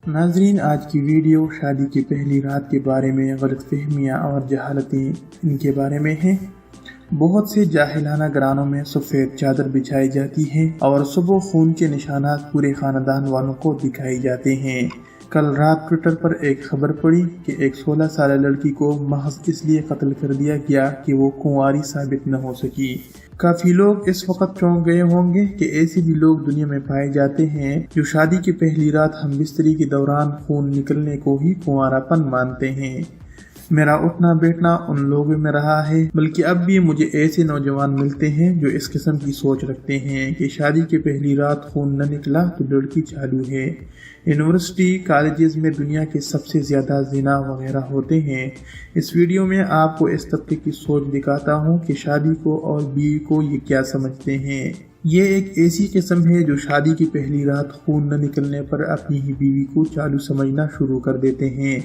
ناظرین، آج کی ویڈیو شادی کی پہلی رات کے بارے میں غلط فہمیاں اور جہالتیں ان کے بارے میں ہیں۔ بہت سے جاہلانہ گھرانوں میں سفید چادر بچھائی جاتی ہے اور صبح خون کے نشانات پورے خاندان والوں کو دکھائے جاتے ہیں۔ کل رات ٹویٹر پر ایک خبر پڑی کہ ایک 16 سالہ لڑکی کو محض اس لیے قتل کر دیا گیا کہ وہ کنواری ثابت نہ ہو سکی۔ کافی لوگ اس وقت چونک گئے ہوں گے کہ ایسے بھی لوگ دنیا میں پائے جاتے ہیں جو شادی کی پہلی رات ہم بستری کے دوران خون نکلنے کو ہی کنوارا پن مانتے ہیں۔ میرا اٹھنا بیٹھنا ان لوگوں میں رہا ہے، بلکہ اب بھی مجھے ایسے نوجوان ملتے ہیں جو اس قسم کی سوچ رکھتے ہیں کہ شادی کے پہلی رات خون نہ نکلا تو لڑکی چالو ہے۔ یونیورسٹی کالجز میں دنیا کے سب سے زیادہ زنا وغیرہ ہوتے ہیں۔ اس ویڈیو میں آپ کو اس طبقے کی سوچ دکھاتا ہوں کہ شادی کو اور بیوی کو یہ کیا سمجھتے ہیں۔ یہ ایک ایسی قسم ہے جو شادی کی پہلی رات خون نہ نکلنے پر اپنی ہی بیوی کو چالو سمجھنا شروع کر دیتے ہیں۔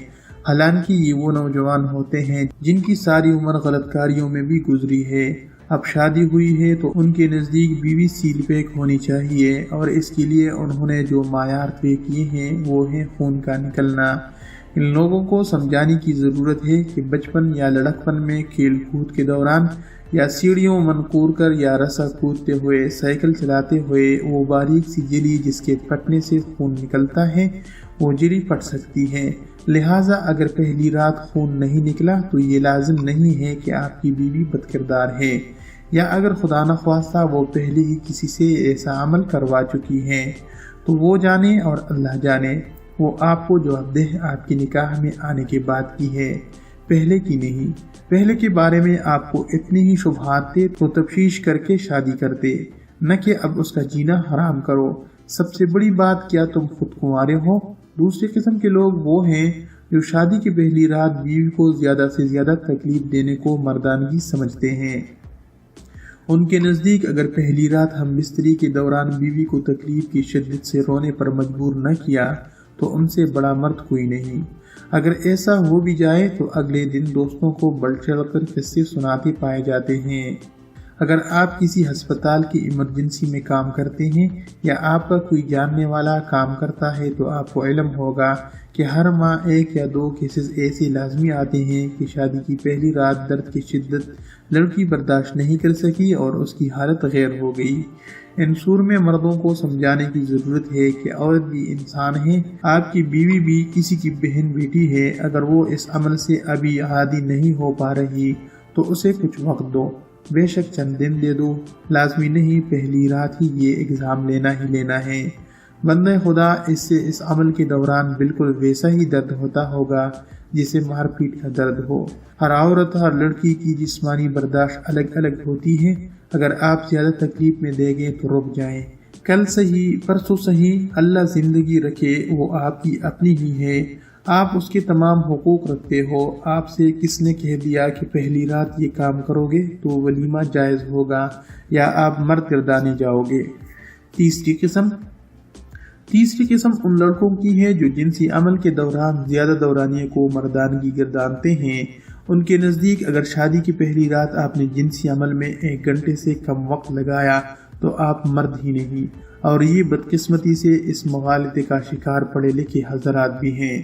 حالانکہ یہ وہ نوجوان ہوتے ہیں جن کی ساری عمر غلط کاریوں میں بھی گزری ہے۔ اب شادی ہوئی ہے تو ان کے نزدیک بیوی سیل پیک ہونی چاہیے، اور اس کے لیے انہوں نے جو معیار طے کیے ہیں وہ ہے خون کا نکلنا۔ ان لوگوں کو سمجھانے کی ضرورت ہے کہ بچپن یا لڑکپن میں کھیل کود کے دوران یا سیڑھیوں منقور کر یا رسا کودتے ہوئے، سائیکل چلاتے ہوئے وہ باریک سی جلی جس کے پھٹنے سے خون نکلتا ہے وہ جلی پھٹ سکتی ہے۔ لہٰذا اگر پہلی رات خون نہیں نکلا تو یہ لازم نہیں ہے کہ آپ کی بیوی بد کردار ہے، یا اگر خدا نخواستہ وہ پہلے ہی کسی سے ایسا عمل کروا چکی ہے تو وہ جانے اور اللہ جانے، وہ آپ کو جواب دہ آپ کے نکاح میں آنے کے بعد کی ہے، پہلے کی نہیں۔ پہلے کے بارے میں آپ کو اتنے ہی شبہات تھے تو تفتیش کر کے شادی کرتے، نہ کہ اب اس کا جینا حرام کرو۔ سب سے بڑی بات، کیا تم خود کنوارے ہو؟ دوسری قسم کے لوگ وہ ہیں جو شادی کی پہلی رات بیوی کو زیادہ سے زیادہ تکلیف دینے کو مردانگی سمجھتے ہیں۔ ان کے نزدیک اگر پہلی رات ہم بستری کے دوران بیوی کو تکلیف کی شدت سے رونے پر مجبور نہ کیا تو ان سے بڑا مرد کوئی نہیں۔ اگر ایسا ہو بھی جائے تو اگلے دن دوستوں کو بڑھ چڑھ کر قصے سناتے پائے جاتے ہیں۔ اگر آپ کسی ہسپتال کی ایمرجنسی میں کام کرتے ہیں یا آپ کا کوئی جاننے والا کام کرتا ہے تو آپ کو علم ہوگا کہ ہر ماہ 1 یا 2 کیسز ایسے لازمی آتے ہیں کہ شادی کی پہلی رات درد کی شدت لڑکی برداشت نہیں کر سکی اور اس کی حالت غیر ہو گئی۔ ان سور میں مردوں کو سمجھانے کی ضرورت ہے کہ عورت بھی انسان ہے، آپ کی بیوی بھی کسی کی بہن بیٹی ہے۔ اگر وہ اس عمل سے ابھی عادی نہیں ہو پا رہی تو اسے کچھ وقت دو، بے شک چند دن دے دو، لازمی نہیں پہلی رات ہی یہ ایگزام لینا ہے۔ بندہ خدا اس عمل کے دوران بالکل ویسا ہی درد ہوتا ہوگا جسے مار پیٹ کا درد ہو۔ ہر عورت ہر لڑکی کی جسمانی برداشت الگ الگ ہوتی ہے۔ اگر آپ زیادہ تکلیف میں دے گے تو رک جائیں، کل صحیح پرسوں صحیح، اللہ زندگی رکھے، وہ آپ کی اپنی ہی ہے، آپ اس کے تمام حقوق رکھتے ہو۔ آپ سے کس نے کہہ دیا کہ پہلی رات یہ کام کرو گے تو ولیمہ جائز ہوگا یا آپ مرد گردانے جاؤ گے؟ تیسری قسم ان لڑکوں کی ہے جو جنسی عمل کے دوران زیادہ دورانیے کو مردانگی گردانتے ہیں۔ ان کے نزدیک اگر شادی کی پہلی رات آپ نے جنسی عمل میں 1 گھنٹے سے کم وقت لگایا تو آپ مرد ہی نہیں، اور یہ بدقسمتی سے اس مغالطے کا شکار پڑھے لکھے حضرات بھی ہیں۔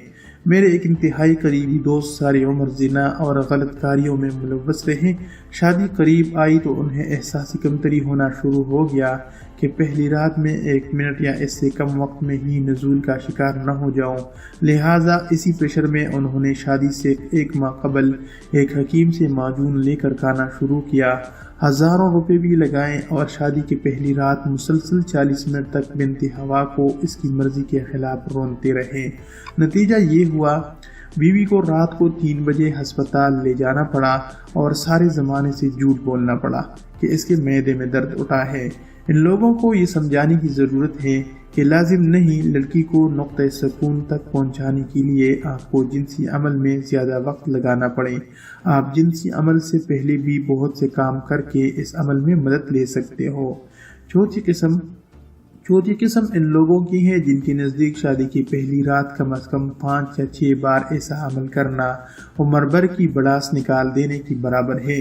میرے ایک انتہائی قریبی دوست ساری عمر زنا اور غلط کاریوں میں ملوث رہے۔ شادی قریب آئی تو انہیں احساسی کمتری ہونا شروع ہو گیا کہ پہلی رات میں 1 منٹ یا اس سے کم وقت میں ہی نزول کا شکار نہ ہو جاؤں۔ لہٰذا اسی پریشر میں انہوں نے شادی سے 1 ماہ قبل ایک حکیم سے معجون لے کر کھانا شروع کیا، ہزاروں روپے بھی لگائیں، اور شادی کی پہلی رات مسلسل 40 منٹ تک بنت ہوا کو اس کی مرضی کے خلاف رونتے رہے۔ نتیجہ یہ ہوا بیوی کو رات کو 3 بجے ہسپتال لے جانا پڑا اور سارے زمانے سے جھوٹ بولنا پڑا کہ اس کے معدے میں درد اٹھا ہے۔ ان لوگوں کو یہ سمجھانے کی ضرورت ہے کہ لازم نہیں لڑکی کو نقطۂ سکون تک پہنچانے کے لیے آپ کو جنسی عمل میں زیادہ وقت لگانا پڑے۔ آپ جنسی عمل سے پہلے بھی بہت سے کام کر کے اس عمل میں مدد لے سکتے ہو۔ چوتھی قسم ان لوگوں کی ہے جن کے نزدیک شادی کی پہلی رات کم از کم 5 یا 6 بار ایسا عمل کرنا عمر بھر کی بڑاس نکال دینے کی برابر ہے۔